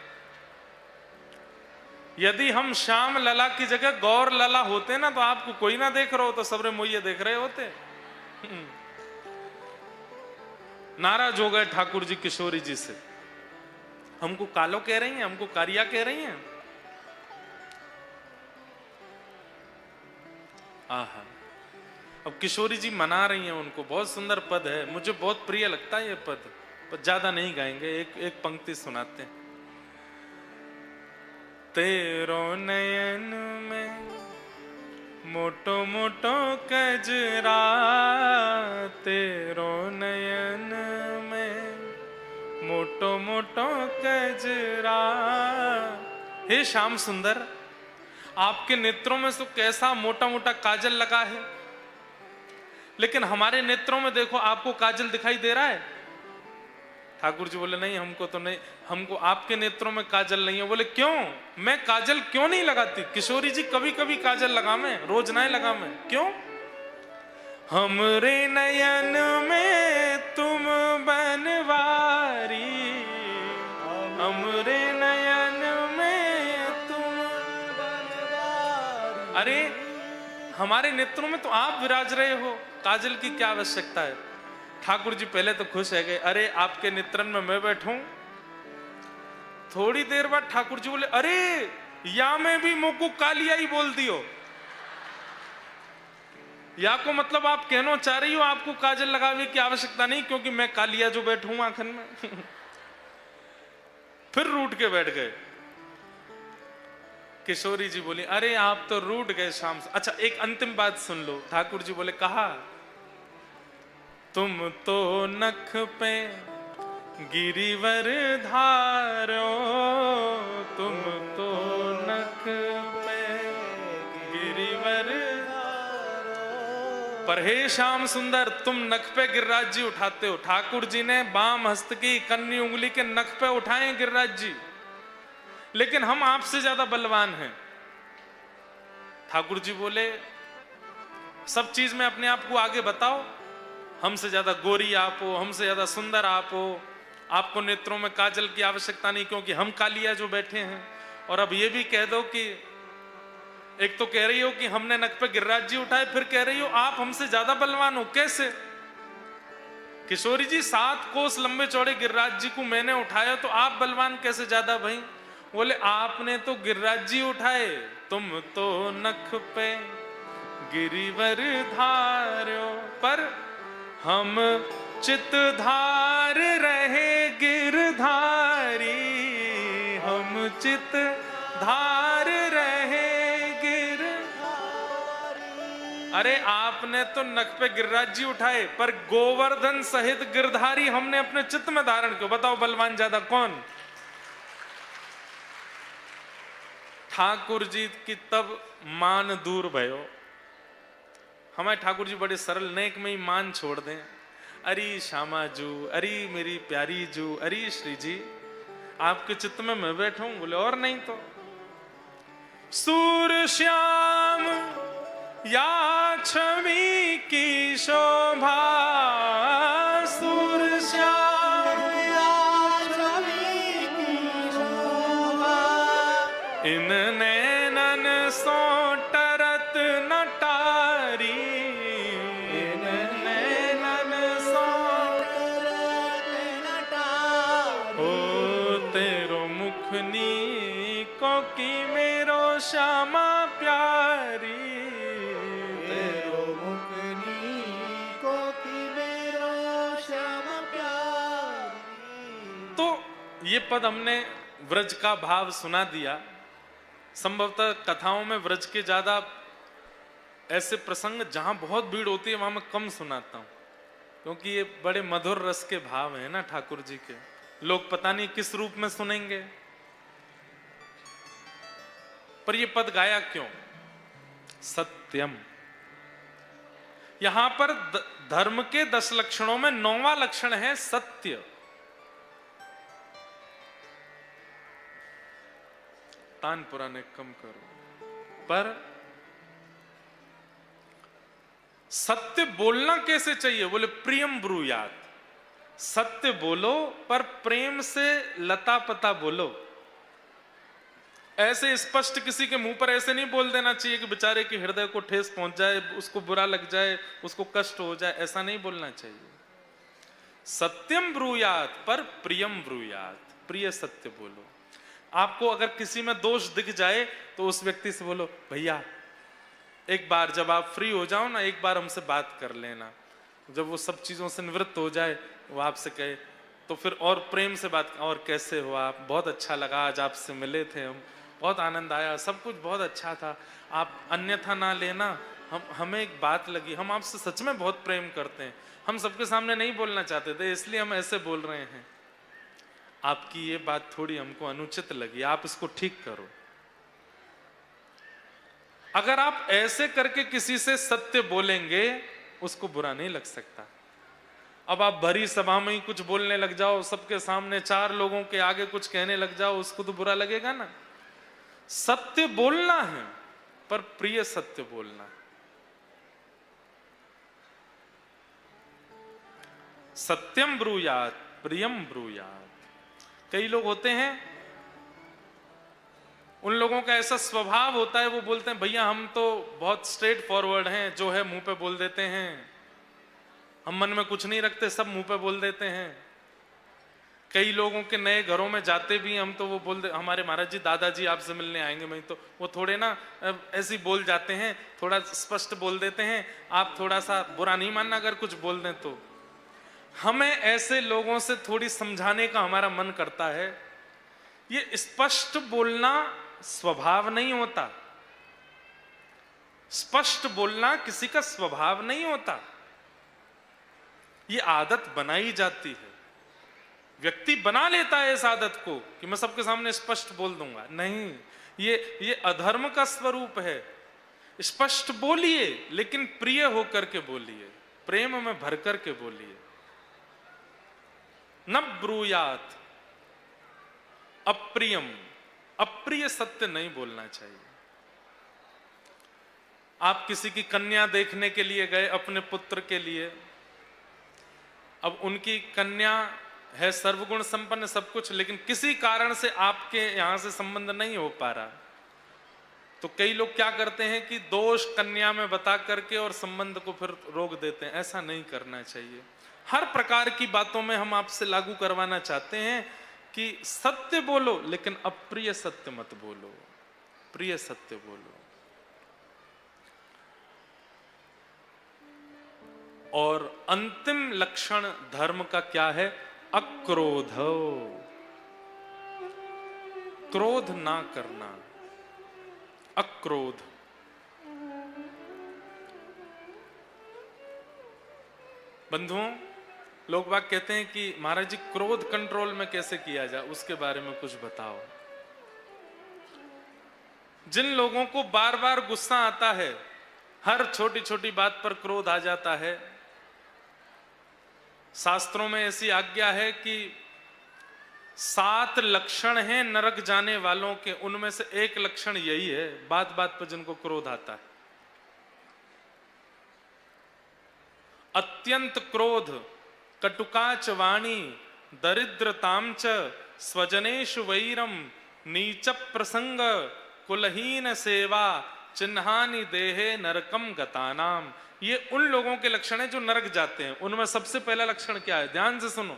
यदि हम श्याम लला की जगह गौर लला होते ना तो आपको कोई ना देख रहा हो, तो सबरे मुझे देख रहे होते। नाराज हो गए ठाकुर जी किशोरी जी से। हमको कालो कह रही हैं, हमको कारिया कह रही हैं। आहा, अब किशोरी जी मना रही हैं उनको। बहुत सुंदर पद है, मुझे बहुत प्रिय लगता है ये पद, पर ज्यादा नहीं गाएंगे, एक पंक्ति सुनाते हैं। तेरो नयन में मोटो मोटो कजरा, तेरो नयन में मोटो मोटो कजरा। हे श्याम सुंदर, आपके नेत्रों में तो कैसा मोटा मोटा काजल लगा है, लेकिन हमारे नेत्रों में देखो आपको काजल दिखाई दे रहा है। ठाकुर जी बोले, नहीं हमको तो नहीं, हमको आपके नेत्रों में काजल नहीं है। बोले क्यों? मैं काजल क्यों नहीं लगाती? किशोरी जी कभी कभी काजल लगा मैं, रोज ना लगा मैं। क्यों? हमरे नयन में तुम बनवारी, हमरे नयन में तुम बनवारी। अरे हमारे नेत्रों में तो आप विराज रहे हो, काजल की क्या आवश्यकता है? ठाकुर जी पहले तो खुश है गए, अरे आपके नेत्रन में मैं बैठूं। थोड़ी देर बाद ठाकुर जी बोले, अरे या मैं भी मुंह को कालिया ही बोल दियो। या को मतलब आप कहना चाह रही हो आपको काजल लगाने की आवश्यकता नहीं, क्योंकि मैं कालिया जो बैठूं आंखन में। फिर रूठ के बैठ गए। किशोरी जी बोली, अरे आप तो रूठ गए शाम से। अच्छा, एक अंतिम बात सुन लो। ठाकुर जी बोले, कहा तुम तो नख पे गिरिवर धारो, तुम तो नख पे गिरिवर। पर हे श्याम सुंदर, तुम नख पे गिरिराज जी उठाते हो। ठाकुर जी ने बाम हस्त की कन्नी उंगली के नख पे उठाए गिरिराज जी, लेकिन हम आपसे ज्यादा बलवान हैं। ठाकुर जी बोले, सब चीज में अपने आप को आगे बताओ। हमसे ज्यादा गोरी आप हो, हमसे ज्यादा सुंदर आप हो, आपको नेत्रों में काजल की आवश्यकता नहीं, क्योंकि हम कालिया जो बैठे हैं। और अब ये भी कह दो कि एक तो कह रही हो कि हमने नख पे गिरिराज जी उठाए, फिर कह रही हो आप हमसे ज्यादा बलवान हो, कैसे? किशोरी जी, 7 कोस लंबे चौड़े गिरिराज जी को मैंने उठाया, तो आप बलवान कैसे ज्यादा भाई? बोले, आपने तो गिरिराज जी उठाए, तुम तो नख पे गिरिवर धारो, पर हम चित धार रहे गिरधारी, हम चित धार रहे गिरधारी। अरे आपने तो नख पे गिरिराज जी उठाए, पर गोवर्धन सहित गिरधारी हमने अपने चित्त में धारण किया। बताओ बलवान ज्यादा कौन? ठाकुर जी की तब मान दूर भयो। हमारे ठाकुर जी बड़े सरल, नेक में ही मान छोड़ दें। अरे श्यामा जू, अरे मेरी प्यारी जू, अरे श्री जी, आपके चित्त में मैं बैठा हूं। बोले, और नहीं तो सूर श्याम या छवि की शोभा, सूर श्याम या छवि की शोभा, इन नैनन सो टरत नटारी, इन नैनन सो करत नटारी। ओ तेरो मुखनी को की मेरो श्यामा प्यारी, तेरो मुखनी को की मेरो श्याम प्यारी। तो ये पद हमने व्रज का भाव सुना दिया। संभवतः कथाओं में व्रज के ज्यादा ऐसे प्रसंग जहां बहुत भीड़ होती है वहां मैं कम सुनाता हूं, क्योंकि ये बड़े मधुर रस के भाव है ना ठाकुर जी के। लोग पता नहीं किस रूप में सुनेंगे, पर ये पद गाया क्यों? सत्यम। यहां पर धर्म के 10 लक्षणों में 9वां लक्षण है सत्य। तान पुराने कम करो। पर सत्य बोलना कैसे चाहिए? बोले, प्रियम ब्रूयात। सत्य बोलो, पर प्रेम से लता पता बोलो। ऐसे स्पष्ट किसी के मुंह पर ऐसे नहीं बोल देना चाहिए कि बेचारे के हृदय को ठेस पहुंच जाए, उसको बुरा लग जाए, उसको कष्ट हो जाए। ऐसा नहीं बोलना चाहिए। सत्यम ब्रूयात, पर प्रियम ब्रूयात। प्रिय सत्य बोलो। आपको अगर किसी में दोष दिख जाए तो उस व्यक्ति से बोलो, भैया एक बार जब आप फ्री हो जाओ ना, एक बार हमसे बात कर लेना। जब वो सब चीजों से निवृत्त हो जाए, वो आपसे कहे, तो फिर और प्रेम से बात, और कैसे हो आप? बहुत अच्छा लगा, आज आपसे मिले थे हम, बहुत आनंद आया, सब कुछ बहुत अच्छा था, आप अन्यथा ना लेना। हमें एक बात लगी, हम आपसे सच में बहुत प्रेम करते हैं, हम सबके सामने नहीं बोलना चाहते थे, इसलिए हम ऐसे बोल रहे हैं। आपकी ये बात थोड़ी हमको अनुचित लगी, आप इसको ठीक करो। अगर आप ऐसे करके किसी से सत्य बोलेंगे, उसको बुरा नहीं लग सकता। अब आप भरी सभा में ही कुछ बोलने लग जाओ, सबके सामने 4 लोगों के आगे कुछ कहने लग जाओ, उसको तो बुरा लगेगा ना। सत्य बोलना है, पर प्रिय सत्य बोलना। सत्यम ब्रूयात, प्रियम ब्रूयात। कई लोग होते हैं, उन लोगों का ऐसा स्वभाव होता है, वो बोलते हैं भैया हम तो बहुत स्ट्रेट फॉरवर्ड हैं, जो है मुंह पे बोल देते हैं, हम मन में कुछ नहीं रखते, सब मुंह पे बोल देते हैं। कई लोगों के नए घरों में जाते भी हम तो वो बोल दे, हमारे महाराज जी दादाजी आपसे मिलने आएंगे, मैं तो वो थोड़े ना ऐसे बोल जाते हैं, थोड़ा स्पष्ट बोल देते हैं, आप थोड़ा सा बुरा नहीं मानना अगर कुछ बोल दें तो। हमें ऐसे लोगों से थोड़ी समझाने का हमारा मन करता है। ये स्पष्ट बोलना स्वभाव नहीं होता, स्पष्ट बोलना किसी का स्वभाव नहीं होता, ये आदत बनाई जाती है। व्यक्ति बना लेता है इस आदत को कि मैं सबके सामने स्पष्ट बोल दूंगा। नहीं, ये अधर्म का स्वरूप है। स्पष्ट बोलिए, लेकिन प्रिय होकर के बोलिए, प्रेम में भर कर के बोलिए। न ब्रूयात अप्रियम, अप्रिय सत्य नहीं बोलना चाहिए। आप किसी की कन्या देखने के लिए गए अपने पुत्र के लिए, अब उनकी कन्या है सर्वगुण संपन्न सब कुछ, लेकिन किसी कारण से आपके यहां से संबंध नहीं हो पा रहा, तो कई लोग क्या करते हैं कि दोष कन्या में बता करके और संबंध को फिर रोक देते हैं। ऐसा नहीं करना चाहिए। हर प्रकार की बातों में हम आपसे लागू करवाना चाहते हैं कि सत्य बोलो, लेकिन अप्रिय सत्य मत बोलो, प्रिय सत्य बोलो। और अंतिम लक्षण धर्म का क्या है? अक्रोध, क्रोध ना करना, अक्रोध। बंधुओं, लोग बाग कहते हैं कि महाराज जी क्रोध कंट्रोल में कैसे किया जाए, उसके बारे में कुछ बताओ। जिन लोगों को बार बार गुस्सा आता है, हर छोटी छोटी बात पर क्रोध आ जाता है, शास्त्रों में ऐसी आज्ञा है कि 7 लक्षण हैं नरक जाने वालों के, उनमें से एक लक्षण यही है, बात बात पर जिनको क्रोध आता है। अत्यंत क्रोध, कटुकाच वाणी, दरिद्रताम च, स्वजनेषु वैरम, नीच प्रसंग, कुलहीन सेवा, चिन्हानि देहे नरकम गतानाम। ये उन लोगों के लक्षण हैं जो नरक जाते हैं। उनमें सबसे पहला लक्षण क्या है? ध्यान से सुनो।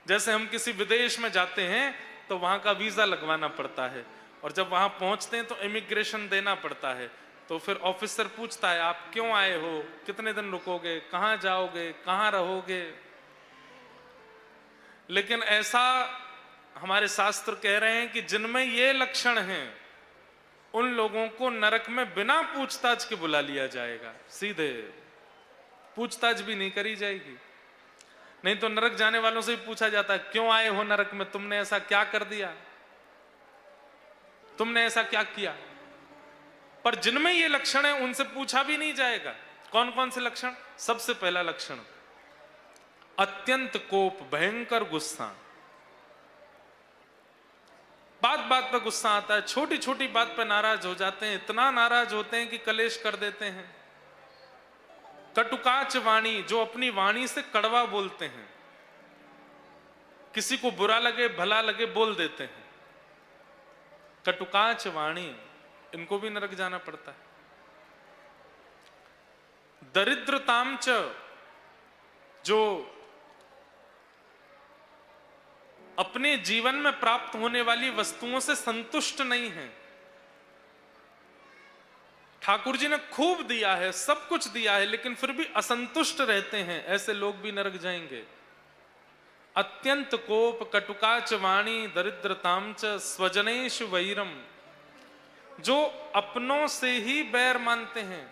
जैसे हम किसी विदेश में जाते हैं तो वहां का वीजा लगवाना पड़ता है, और जब वहां पहुंचते हैं तो इमिग्रेशन देना पड़ता है। तो फिर ऑफिसर पूछता है आप क्यों आए हो, कितने दिन रुकोगे, कहां जाओगे, कहां रहोगे। लेकिन ऐसा हमारे शास्त्र कह रहे हैं कि जिनमें ये लक्षण हैं उन लोगों को नरक में बिना पूछताछ के बुला लिया जाएगा, सीधे पूछताछ भी नहीं करी जाएगी। नहीं तो नरक जाने वालों से भी पूछा जाता है क्यों आए हो नरक में, तुमने ऐसा क्या कर दिया, तुमने ऐसा क्या किया। पर जिनमें ये लक्षण है उनसे पूछा भी नहीं जाएगा। कौन कौन से लक्षण? सबसे पहला लक्षण अत्यंत कोप, भयंकर गुस्सा। बात बात पे गुस्सा आता है, छोटी छोटी बात पे नाराज हो जाते हैं, इतना नाराज होते हैं कि कलेश कर देते हैं। कटुकाच वाणी, जो अपनी वाणी से कड़वा बोलते हैं, किसी को बुरा लगे भला लगे बोल देते हैं। कटुकाच वाणी, इनको भी नरक जाना पड़ता है। दरिद्रताम च, जो अपने जीवन में प्राप्त होने वाली वस्तुओं से संतुष्ट नहीं है। ठाकुर जी ने खूब दिया है, सब कुछ दिया है, लेकिन फिर भी असंतुष्ट रहते हैं, ऐसे लोग भी नरक जाएंगे। अत्यंत कोप, कटुकाच वाणी, दरिद्रताम च, स्वजनेषु वैरम, जो अपनों से ही बैर मानते हैं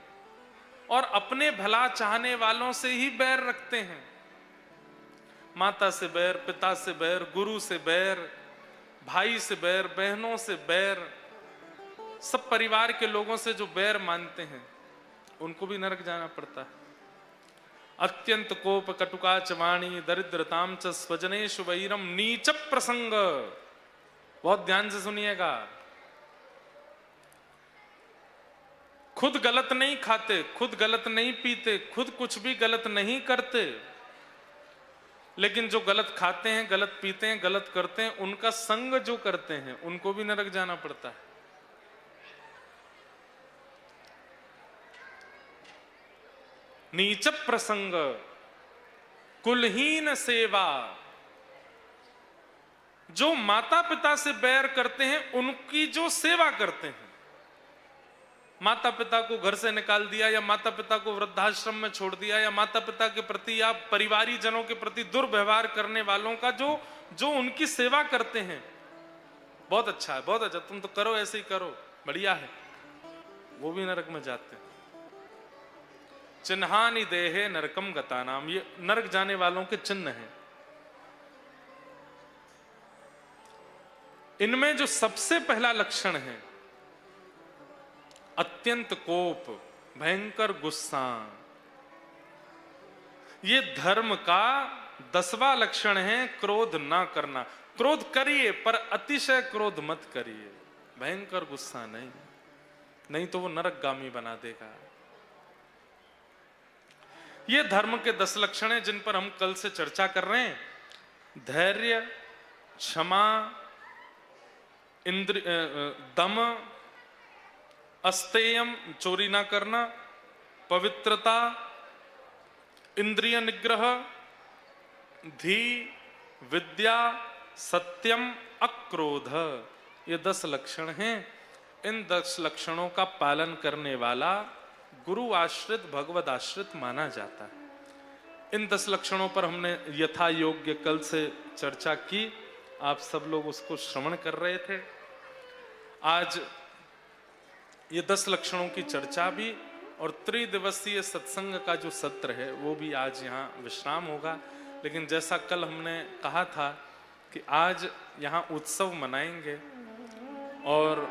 और अपने भला चाहने वालों से ही बैर रखते हैं। माता से बैर, पिता से बैर, गुरु से बैर, भाई से बैर, बहनों से बैर, सब परिवार के लोगों से जो बैर मानते हैं उनको भी नरक जाना पड़ता है। अत्यंत कोप, कटुकाच वाणी, दरिद्रताम च, स्वजनेषु वैरम, नीच प्रसंग। बहुत ध्यान से सुनिएगा। खुद गलत नहीं खाते, खुद गलत नहीं पीते, खुद कुछ भी गलत नहीं करते, लेकिन जो गलत खाते हैं, गलत पीते हैं, गलत करते हैं, उनका संग जो करते हैं उनको भी नरक जाना पड़ता है। नीच प्रसंग, कुलहीन सेवा, जो माता पिता से बैर करते हैं उनकी जो सेवा करते हैं। माता पिता को घर से निकाल दिया, या माता पिता को वृद्धाश्रम में छोड़ दिया, या माता पिता के प्रति या परिवारी जनों के प्रति दुर्व्यवहार करने वालों का जो उनकी सेवा करते हैं, बहुत अच्छा है, बहुत अच्छा, तुम तो करो, ऐसे ही करो, बढ़िया है। वो भी नरक में जाते हैं। चिन्हानि देहे नरकम गता नाम, ये नरक जाने वालों के चिन्ह हैं। इनमें जो सबसे पहला लक्षण है, अत्यंत कोप, भयंकर गुस्सा, ये धर्म का 10वां लक्षण है। क्रोध ना करना। क्रोध करिए पर अतिशय क्रोध मत करिए, भयंकर गुस्सा नहीं, नहीं तो वो नरकगामी बना देगा। ये धर्म के 10 लक्षण हैं जिन पर हम कल से चर्चा कर रहे हैं। धैर्य, क्षमा, दम, अस्तेयम, चोरी ना करना, पवित्रता, इंद्रिय निग्रह, धी, विद्या, सत्यम, अक्रोध, ये 10 लक्षण हैं। इन 10 लक्षणों का पालन करने वाला गुरु आश्रित, भगवद आश्रित माना जाता है। इन 10 लक्षणों पर हमने यथा योग्य कल से चर्चा की, आप सब लोग उसको श्रवण कर रहे थे। आज ये 10 लक्षणों की चर्चा भी और त्रिदिवसीय सत्संग का जो सत्र है वो भी आज यहाँ विश्राम होगा। लेकिन जैसा कल हमने कहा था कि आज यहाँ उत्सव मनाएंगे और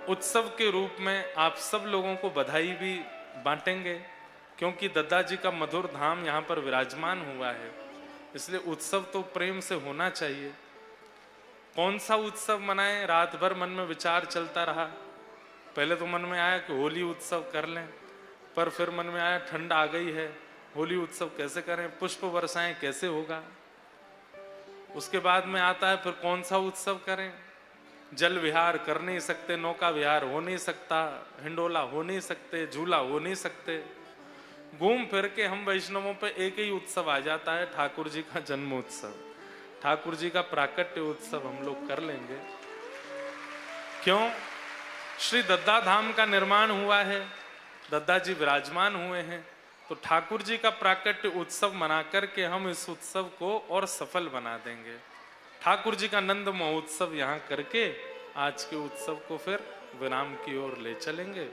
उत्सव के रूप में आप सब लोगों को बधाई भी बांटेंगे, क्योंकि दद्दा जी का मधुर धाम यहाँ पर विराजमान हुआ है, इसलिए उत्सव तो प्रेम से होना चाहिए। कौन सा उत्सव मनाएं, रात भर मन में विचार चलता रहा। पहले तो मन में आया कि होली उत्सव कर लें, पर फिर मन में आया ठंड आ गई है, होली उत्सव कैसे करें, पुष्प बरसाएं कैसे होगा। उसके बाद में आता है फिर कौन सा उत्सव करें। जल विहार कर नहीं सकते, नौका विहार हो नहीं सकता, हिंडोला हो नहीं सकते, झूला हो नहीं सकते। घूम फिर के हम वैष्णवों पे एक ही उत्सव आ जाता है, ठाकुर जी का जन्म उत्सव, ठाकुर जी का प्राकट्य उत्सव हम लोग कर लेंगे। क्यों? श्री दद्दा धाम का निर्माण हुआ है, दद्दा जी विराजमान हुए हैं, तो ठाकुर जी का प्राकट्य उत्सव मना करके हम इस उत्सव को और सफल बना देंगे। ठाकुर जी का नंद महोत्सव यहाँ करके आज के उत्सव को फिर विराम की ओर ले चलेंगे।